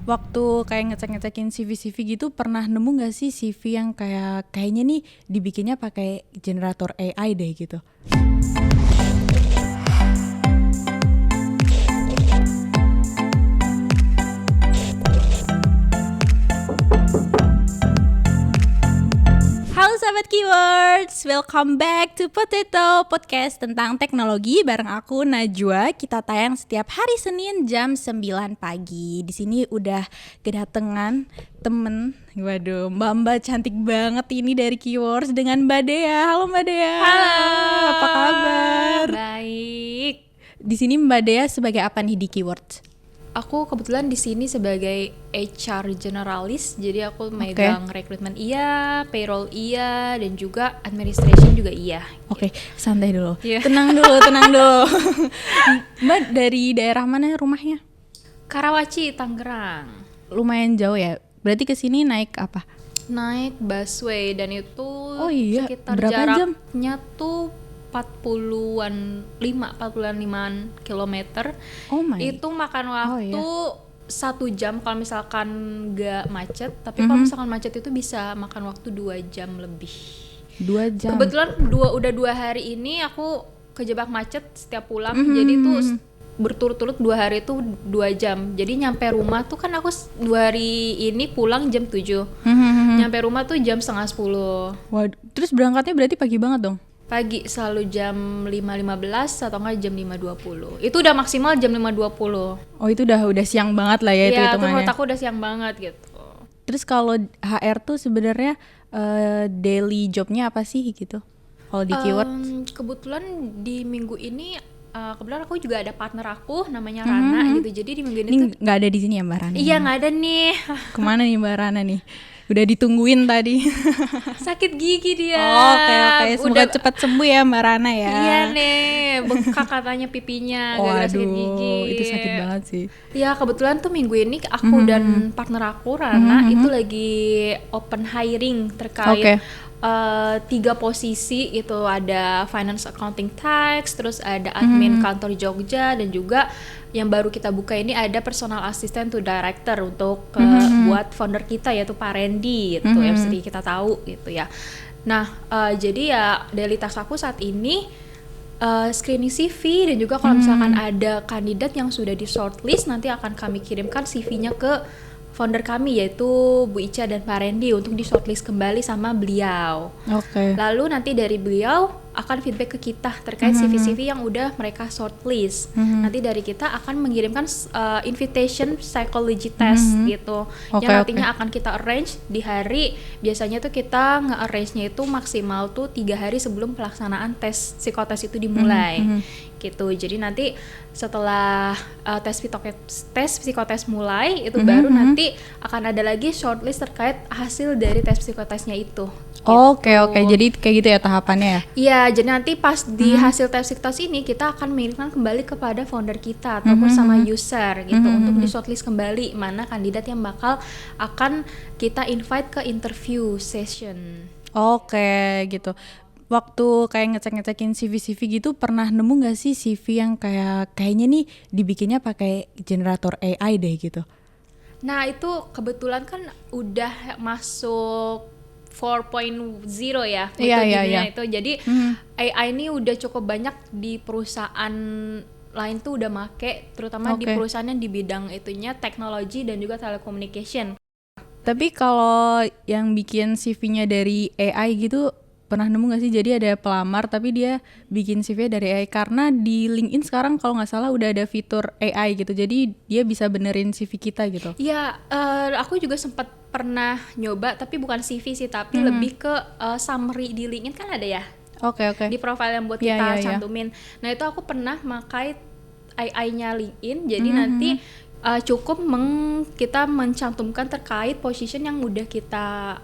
Waktu kayak ngecek-ngecekin CV-CV gitu pernah nemu nggak sih CV yang kayaknya nih dibikinnya pakai generator AI deh gitu? Halo sahabat Keywords, welcome back to Potato Podcast tentang teknologi bareng aku Najwa. Kita tayang setiap hari Senin jam 9 pagi. Di sini udah kedatangan temen, waduh, Mbak cantik banget ini dari Keywords dengan Mbak Dea. Halo Mbak Dea. Halo. Apa kabar? Baik. Di sini Mbak Dea sebagai apa nih di Keywords? Aku kebetulan di sini sebagai HR generalis, jadi aku megang rekrutmen iya, payroll iya, dan juga administration juga iya. Oke, santai dulu. Yeah. Tenang dulu. Mbak dari daerah mana rumahnya? Karawaci, Tangerang. Lumayan jauh ya. Berarti ke sini naik apa? Naik busway dan itu sekitar berapa jaraknya tuh 45 kilometer. Oh my. Itu makan waktu 1 jam kalau misalkan nggak macet, tapi kalau misalkan macet itu bisa makan waktu 2 jam lebih. 2 jam. Kebetulan udah 2 hari ini aku kejebak macet setiap pulang, jadi tuh berturut-turut 2 hari itu 2 jam. Jadi nyampe rumah tuh kan aku 2 hari ini pulang jam 7. Nyampe rumah tuh jam setengah 10. Waduh, terus berangkatnya berarti pagi banget dong? Pagi, selalu jam 5.15 atau enggak jam 5.20. Itu udah maksimal jam 5.20. Oh, itu udah siang banget lah ya itu Iya, itu hitungannya. menurut aku udah siang banget gitu. Terus kalau HR tuh sebenarnya daily jobnya apa sih gitu? Kalau di Keywords? Kebetulan di minggu ini kebetulan aku juga ada partner aku namanya Rana gitu. Jadi di minggu ini Ini tuh nggak ada di sini ya Mbak Rana? iya nggak ada nih. Kemana nih Mbak Rana nih? Udah ditungguin tadi. Sakit gigi dia. Oke. Semoga cepat sembuh ya Mbak Rana ya. Iya nih, bengkak katanya pipinya gara-gara sakit gigi. Itu sakit banget sih. Ya kebetulan tuh minggu ini aku dan partner aku Rana itu lagi open hiring terkait 3 posisi. Itu ada finance accounting tax, terus ada admin kantor Jogja, dan juga yang baru kita buka ini ada personal assistant to director untuk buat founder kita yaitu Pak Randy gitu, yang sering kita tahu gitu ya. Nah jadi ya daily task aku saat ini screening CV, dan juga kalau misalkan ada kandidat yang sudah di shortlist nanti akan kami kirimkan CV-nya ke founder kami yaitu Bu Ica dan Pak Randy untuk di shortlist kembali sama beliau. Lalu nanti dari beliau akan feedback ke kita terkait CV-CV yang udah mereka shortlist. Nanti dari kita akan mengirimkan invitation psychology test gitu. Yang nantinya akan kita arrange di hari, biasanya tuh kita nge-arrange-nya itu maksimal tuh 3 hari sebelum pelaksanaan tes psikotes itu dimulai. Gitu. Jadi nanti setelah tes psikotes mulai itu baru nanti akan ada lagi shortlist terkait hasil dari tes psikotesnya itu. Oke. Jadi kayak gitu ya tahapannya ya? Iya, jadi nanti pas di hasil tes psikotes ini kita akan mengirimkan kembali kepada founder kita ataupun sama user gitu untuk di shortlist kembali mana kandidat yang bakal akan kita invite ke interview session. Oke, gitu. Waktu kayak ngecek-ngecekin CV-CV gitu pernah nemu nggak sih CV yang kayaknya nih dibikinnya pakai generator AI deh gitu? Nah itu kebetulan kan udah masuk 4.0 ya metodenya itu. Jadi AI ini udah cukup banyak di perusahaan lain tuh udah make, terutama di perusahaan yang di bidang itunya teknologi dan juga telecommunication. Tapi kalau yang bikin CV-nya dari AI gitu pernah nemu gak sih? Jadi ada pelamar tapi dia bikin CV dari AI, karena di LinkedIn sekarang kalau nggak salah udah ada fitur AI gitu, jadi dia bisa benerin CV kita gitu. Iya, aku juga sempat pernah nyoba, tapi bukan CV sih, tapi lebih ke summary di LinkedIn kan ada ya. Oke. Di profile yang buat kita cantumin. Nah itu aku pernah pakai AI-nya LinkedIn, jadi nanti cukup kita mencantumkan terkait position yang udah kita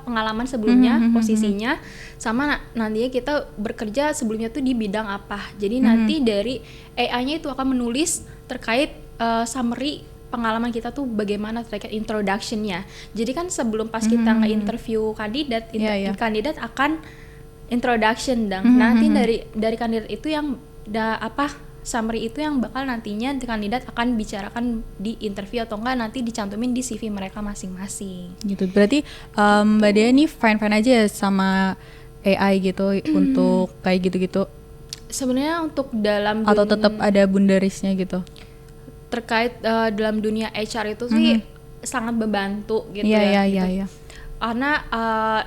pengalaman sebelumnya, posisinya, sama nantinya kita bekerja sebelumnya tuh di bidang apa. Jadi nanti dari AI-nya itu akan menulis terkait summary pengalaman kita tuh bagaimana terkait introduction-nya. Jadi kan sebelum pas kita nge-interview kandidat, kandidat akan introduction dong. Nanti dari kandidat itu yang summary itu yang bakal nantinya kandidat akan bicarakan di interview atau enggak nanti dicantumin di CV mereka masing-masing. Gitu. Berarti Mbak Dea nih fine-fine aja sama AI gitu untuk kayak gitu-gitu. Sebenarnya untuk dalam atau tetap ada bundarisnya gitu. Terkait dalam dunia HR itu sih sangat membantu gitu Iya. Karena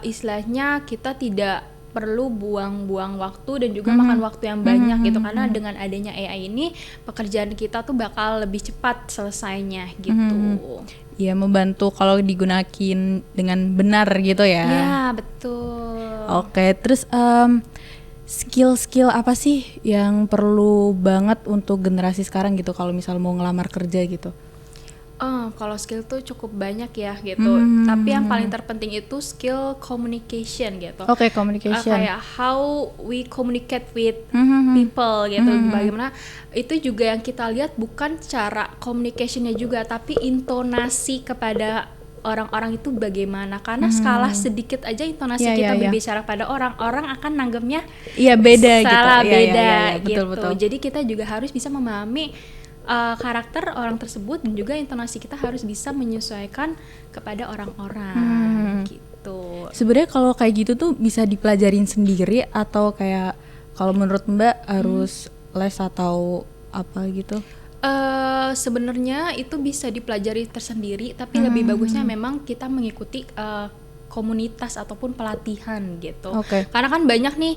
istilahnya kita tidak perlu buang-buang waktu dan juga makan waktu yang banyak gitu, karena dengan adanya AI ini pekerjaan kita tuh bakal lebih cepat selesainya gitu. Iya, membantu kalau digunakan dengan benar gitu ya. Iya, betul. Oke, terus skill-skill apa sih yang perlu banget untuk generasi sekarang gitu kalau misal mau ngelamar kerja gitu? Kalau skill tuh cukup banyak ya gitu. Tapi yang paling terpenting itu skill communication gitu. Oke, communication. Kayak how we communicate with people gitu. Bagaimana itu juga yang kita lihat bukan cara communicationnya juga, tapi intonasi kepada orang-orang itu bagaimana. Karena skala sedikit aja intonasi kita berbicara pada orang akan nanggapnya beda gitu. Salah beda betul, gitu. betul. Jadi kita juga harus bisa memahami karakter orang tersebut dan juga intonasi kita harus bisa menyesuaikan kepada orang-orang gitu. Sebenarnya kalau kayak gitu tuh bisa dipelajarin sendiri atau kayak kalau menurut Mbak harus les atau apa gitu? Sebenarnya itu bisa dipelajari tersendiri, tapi lebih bagusnya memang kita mengikuti komunitas ataupun pelatihan gitu. Karena kan banyak nih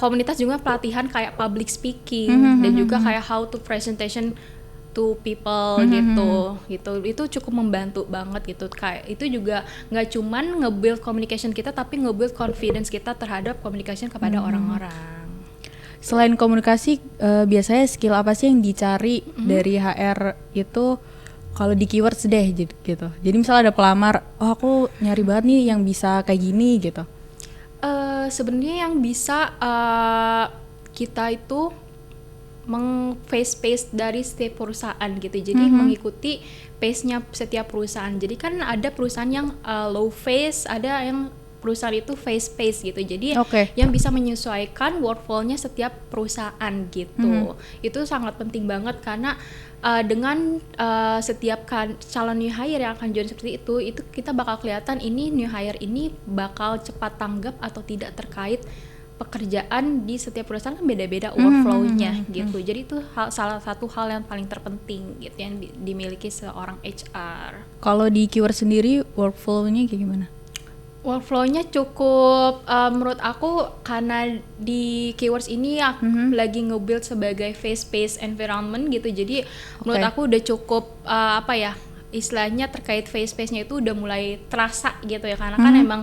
komunitas juga pelatihan kayak public speaking dan juga kayak how to presentation to people gitu. Itu cukup membantu banget gitu. Kayak itu juga nggak cuman nge-build communication kita, tapi nge-build confidence kita terhadap communication kepada orang-orang. Selain komunikasi, biasanya skill apa sih yang dicari dari HR itu? Kalau di keywords deh gitu. Jadi misalnya ada pelamar, aku nyari banget nih yang bisa kayak gini gitu. Sebenarnya yang bisa kita itu meng-face dari setiap perusahaan gitu. Jadi mengikuti pace-nya setiap perusahaan. Jadi kan ada perusahaan yang low face, ada yang perusahaan itu fast pace gitu. Jadi yang bisa menyesuaikan workflow-nya setiap perusahaan gitu. Itu sangat penting banget karena dengan setiap calon new hire yang akan join seperti itu kita bakal kelihatan ini new hire ini bakal cepat tanggap atau tidak terkait pekerjaan di setiap perusahaan kan beda-beda workflow-nya gitu. Jadi itu salah satu hal yang paling terpenting gitu yang dimiliki seorang HR. Kalau di keyword sendiri workflow-nya kayak gimana? Workflow-nya cukup menurut aku karena di keywords ini aku lagi nge-build sebagai fast-paced environment gitu. Jadi menurut aku udah cukup istilahnya terkait fast-paced-nya itu udah mulai terasa gitu ya. Karena kan emang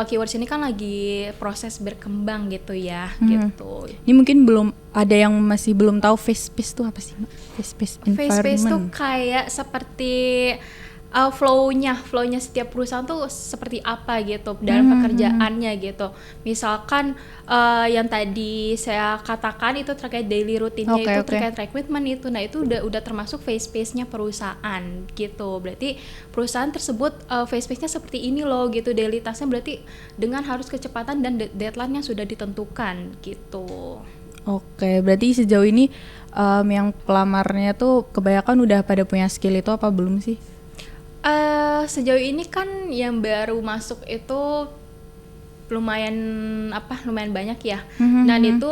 keywords ini kan lagi proses berkembang gitu ya gitu. Ini mungkin belum ada yang masih belum tahu fast-paced itu apa sih? Fast-paced environment. Fast-paced tuh kayak seperti flow-nya setiap perusahaan tuh seperti apa gitu dalam pekerjaannya gitu. Misalkan yang tadi saya katakan itu terkait daily rutinnya itu terkait recruitment itu. Nah, itu udah termasuk phase pace-nya perusahaan gitu. Berarti perusahaan tersebut phase pace-nya seperti ini loh gitu. Daily task-nya berarti dengan harus kecepatan dan deadline yang sudah ditentukan gitu. Oke, berarti sejauh ini yang pelamarnya tuh kebanyakan udah pada punya skill itu apa belum sih? Sejauh ini kan yang baru masuk itu lumayan banyak ya. Dan itu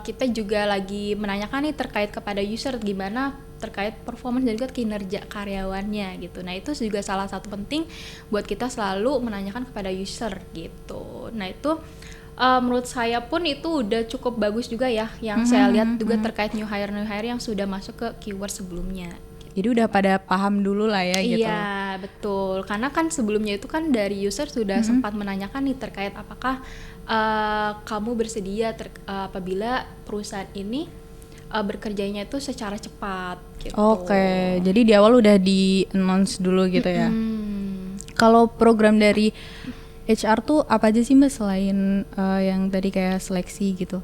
kita juga lagi menanyakan nih terkait kepada user gimana terkait performance dan juga kinerja karyawannya gitu. Nah, itu juga salah satu penting buat kita selalu menanyakan kepada user gitu. Nah, itu menurut saya pun itu udah cukup bagus juga ya yang saya lihat juga terkait new hire yang sudah masuk ke keyword sebelumnya. Jadi udah pada paham dulu lah ya gitu. Iya, betul. Karena kan sebelumnya itu kan dari user sudah sempat menanyakan nih terkait apakah kamu bersedia apabila perusahaan ini bekerjanya itu secara cepat gitu. Oke, jadi di awal udah di-announce dulu gitu ya. Kalau program dari HR tuh apa aja sih Mbak selain yang tadi kayak seleksi gitu?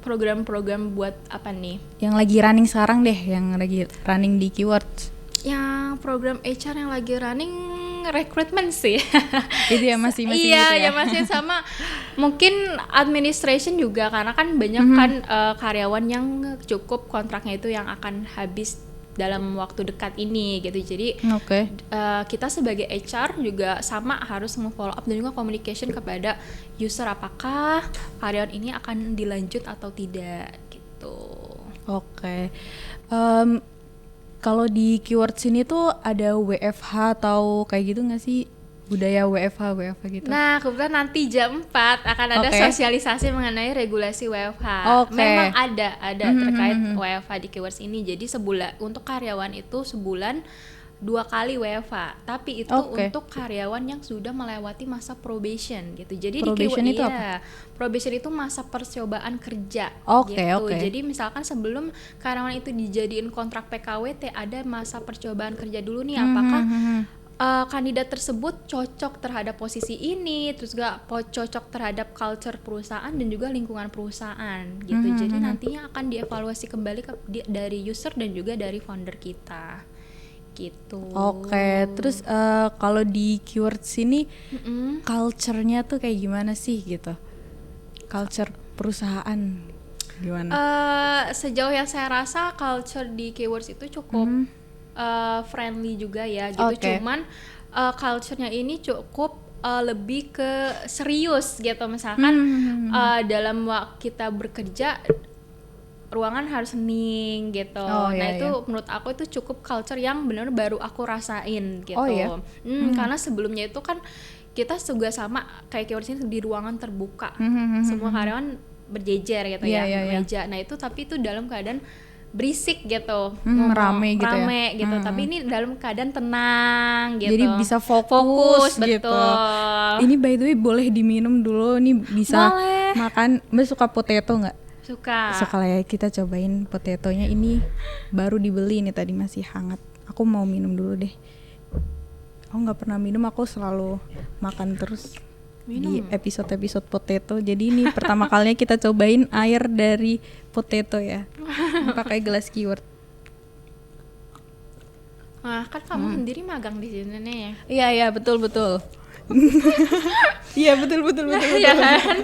Program-program buat apa nih? Yang lagi running sekarang deh, yang lagi running di keywords. Yang program HR yang lagi running recruitment sih. Itu ya masih iya, gitu ya. ya masih sama. Mungkin administration juga karena kan banyak kan karyawan yang cukup kontraknya itu yang akan habis dalam waktu dekat ini gitu. Jadi kita sebagai HR juga sama harus nge-follow up dan juga communication kepada user apakah karyawan ini akan dilanjut atau tidak gitu. Kalau di keywords ini tuh ada WFH atau kayak gitu nggak sih? Budaya WFH gitu. Nah, kebetulan nanti jam 4 akan ada sosialisasi mengenai regulasi WFH. Memang ada terkait WFH di keywords ini. Jadi sebulan untuk karyawan itu sebulan 2 kali WFH. Tapi itu untuk karyawan yang sudah melewati masa probation gitu. Jadi probation di keyword itu apa? Probation itu masa percobaan kerja gitu. Jadi misalkan sebelum karyawan itu dijadiin kontrak PKWT ada masa percobaan kerja dulu nih, apakah kandidat tersebut cocok terhadap posisi ini, terus juga cocok terhadap culture perusahaan dan juga lingkungan perusahaan gitu. Jadi nantinya akan dievaluasi kembali dari user dan juga dari founder kita gitu. Terus kalau di keywords ini culture-nya tuh kayak gimana sih gitu? Culture perusahaan gimana? Sejauh yang saya rasa culture di keywords itu cukup friendly juga ya gitu. Cuman culture-nya ini cukup lebih ke serius gitu. Misalkan dalam waktu kita bekerja ruangan harus hening gitu. Itu menurut aku itu cukup culture yang benar baru aku rasain gitu. Karena sebelumnya itu kan kita juga sama kayak keywords ini di ruangan terbuka. Semua karyawan berjejer gitu meja. Nah itu tapi itu dalam keadaan berisik gitu, rame gitu. Tapi ini dalam keadaan tenang gitu. Jadi bisa fokus gitu. Betul. Ini by the way boleh diminum dulu. Ini bisa makan. Mbak suka potato nggak? Suka lah ya, kita cobain potatonya. Ini baru dibeli nih, tadi masih hangat. Aku mau minum dulu deh. Aku nggak pernah minum, aku selalu makan terus. Di episode potato. Jadi ini pertama kalinya kita cobain air dari potato ya. Pakai gelas keyword. Nah, kan kamu sendiri magang di sini nih. Iya, betul. Iya, betul. Iya kan?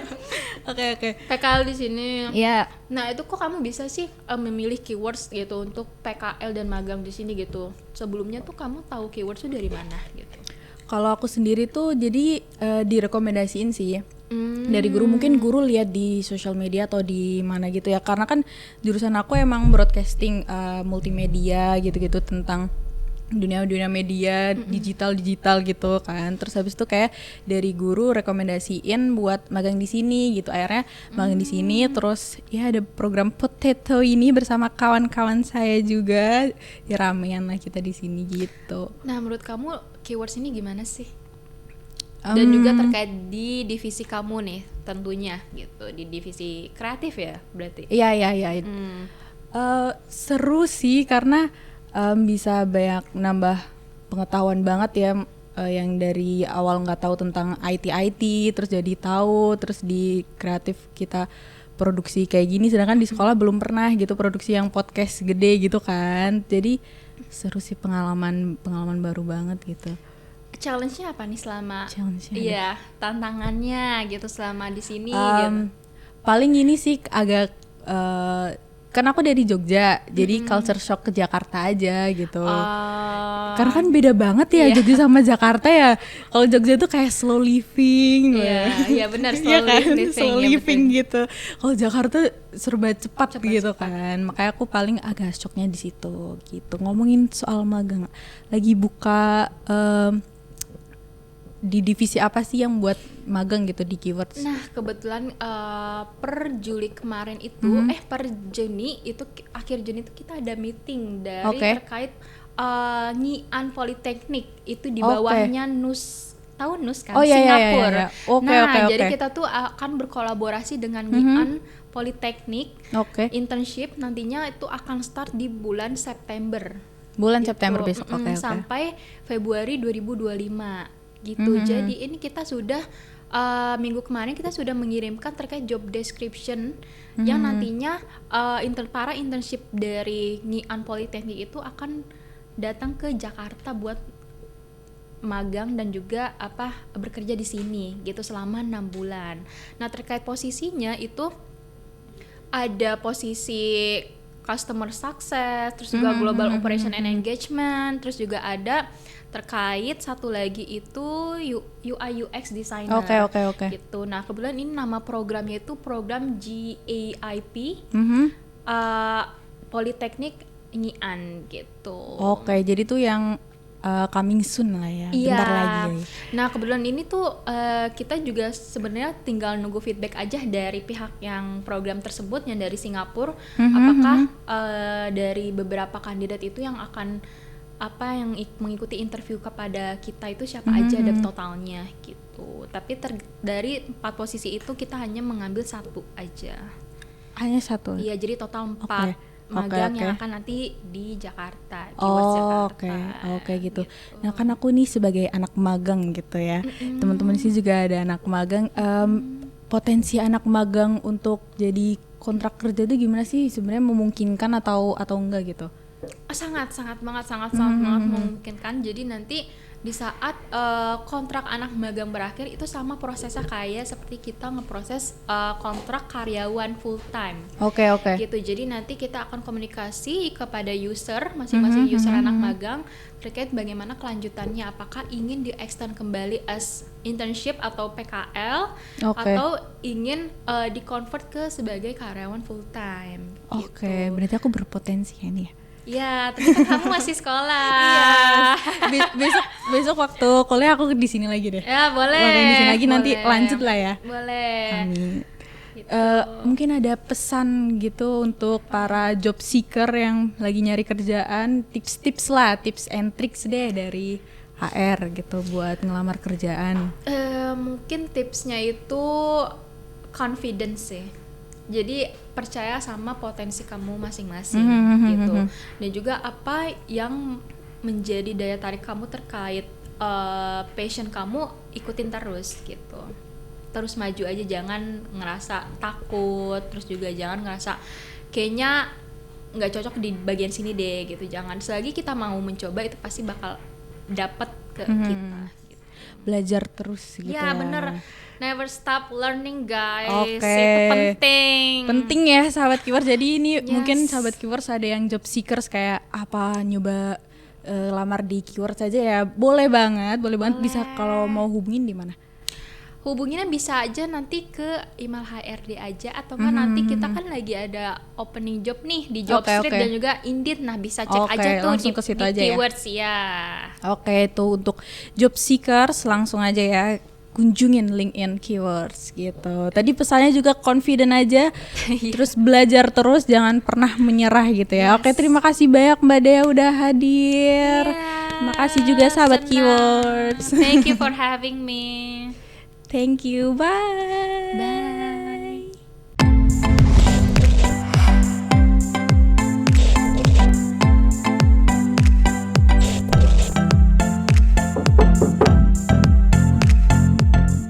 Oke. PKL di sini. Iya. Nah, itu kok kamu bisa sih memilih keywords gitu untuk PKL dan magang di sini gitu? Sebelumnya tuh kamu tahu keywords tuh dari mana gitu? Kalau aku sendiri tuh jadi direkomendasiin sih dari guru. Mungkin guru lihat di sosial media atau di mana gitu ya, karena kan jurusan aku emang broadcasting multimedia gitu-gitu, tentang dunia media digital gitu kan. Terus habis itu kayak dari guru rekomendasiin buat magang di sini gitu. Akhirnya magang di sini, terus ya ada program potato ini bersama kawan-kawan saya juga. Ya ramean lah kita di sini gitu. Nah, menurut kamu keywords ini gimana sih? Dan juga terkait di divisi kamu nih tentunya gitu, di divisi kreatif ya berarti? Iya. Seru sih karena bisa banyak nambah pengetahuan banget ya, yang dari awal nggak tahu tentang IT terus jadi tahu, terus di kreatif kita produksi kayak gini, sedangkan di sekolah belum pernah gitu produksi yang podcast gede gitu kan. Jadi seru sih, pengalaman baru banget gitu. Challenge-nya apa nih selama tantangannya gitu selama di sini gitu? Paling ini sih agak kan aku dari Jogja, jadi culture shock ke Jakarta aja gitu. Karena kan beda banget ya Jogja sama Jakarta ya. Kalau Jogja tuh kayak slow living. Iya benar, slow living gitu. Kalau Jakarta serba cepat gitu kan. Makanya aku paling agak shocknya di situ gitu. Ngomongin soal magang, lagi buka di divisi apa sih yang buat magang gitu di keywords? Nah, kebetulan per Juli kemarin itu per Juni itu, akhir Juni itu kita ada meeting dari terkait Ngian Politeknik itu di bawahnya NUS. Tahu NUS kan? Singapura. Jadi kita tuh akan berkolaborasi dengan Ngian Politeknik. Internship nantinya itu akan start di bulan September. September besok. Sampai Februari 2025. Gitu. Jadi ini kita sudah minggu kemarin kita sudah mengirimkan terkait job description yang nantinya para internship dari Ngian Politeknik itu akan datang ke Jakarta buat magang dan juga bekerja di sini gitu selama 6 bulan. Nah, terkait posisinya itu ada posisi customer success, terus juga global operation and engagement, terus juga ada terkait satu lagi itu UI UX designer. Oke. Gitu. Nah, kebetulan ini nama programnya itu program GAIP, Politeknik Nyian gitu. Oke, jadi tuh yang coming soon lah ya, bentar lagi. Nah, kebetulan ini tuh kita juga sebenarnya tinggal nunggu feedback aja dari pihak yang program tersebut, yang dari Singapura. Apakah dari beberapa kandidat itu yang akan yang mengikuti interview kepada kita itu siapa aja dan totalnya gitu. Tapi dari 4 posisi itu kita hanya mengambil 1 aja. Hanya 1? Iya, jadi total 4 magang yang akan nanti di Jakarta. Oke gitu. Nah, kan aku nih sebagai anak magang gitu ya. Teman-teman sih juga ada anak magang. Potensi anak magang untuk jadi kontrak kerja itu gimana sih? Sebenarnya memungkinkan atau enggak gitu? Sangat memungkinkan. Jadi nanti di saat kontrak anak magang berakhir itu sama prosesnya kayak seperti kita ngeproses kontrak karyawan full time. Oke. Gitu. Jadi nanti kita akan komunikasi kepada user, masing-masing user anak magang terkait bagaimana kelanjutannya, apakah ingin di-extend kembali as internship atau PKL atau ingin di-convert ke sebagai karyawan full time. Oke, berarti aku berpotensi ya nih. Ya, tapi kan kamu masih sekolah. Iya. Besok waktu kuliah aku di sini lagi deh. Ya, boleh. Waktu di sini lagi nanti lanjut lah ya. Boleh. Amin. Gitu. Mungkin ada pesan gitu untuk para job seeker yang lagi nyari kerjaan, tips and tricks deh dari HR gitu buat ngelamar kerjaan. Mungkin tipsnya itu confidence sih. Jadi percaya sama potensi kamu masing-masing gitu. Dan juga apa yang menjadi daya tarik kamu terkait passion kamu, ikutin terus gitu. Terus maju aja, jangan ngerasa takut, terus juga jangan ngerasa kayaknya nggak cocok di bagian sini deh gitu. Jangan, selagi kita mau mencoba itu pasti bakal dapet ke kita. Gitu. Belajar terus gitu ya. Ya bener. Never stop learning, guys. Oke. Itu penting. Penting ya sahabat Keywords. Jadi ini mungkin sahabat Keywords ada yang job seekers kayak nyoba lamar di Keywords aja ya. Boleh banget. Bisa kalau mau hubungin di mana? Hubunginnya bisa aja nanti ke email HRD aja atau kan nanti kita kan lagi ada opening job nih di Jobstreet dan juga Indeed. Nah, bisa cek aja tuh di Keywords ya. Oke, itu untuk job seekers langsung aja ya. Kunjungin LinkedIn Keywords gitu. Tadi pesannya juga confident aja, terus belajar terus, jangan pernah menyerah gitu ya. Oke, terima kasih banyak Mbak Dea udah hadir. Terima kasih juga sahabat Keywords. Thank you for having me. Thank you, bye. Bye.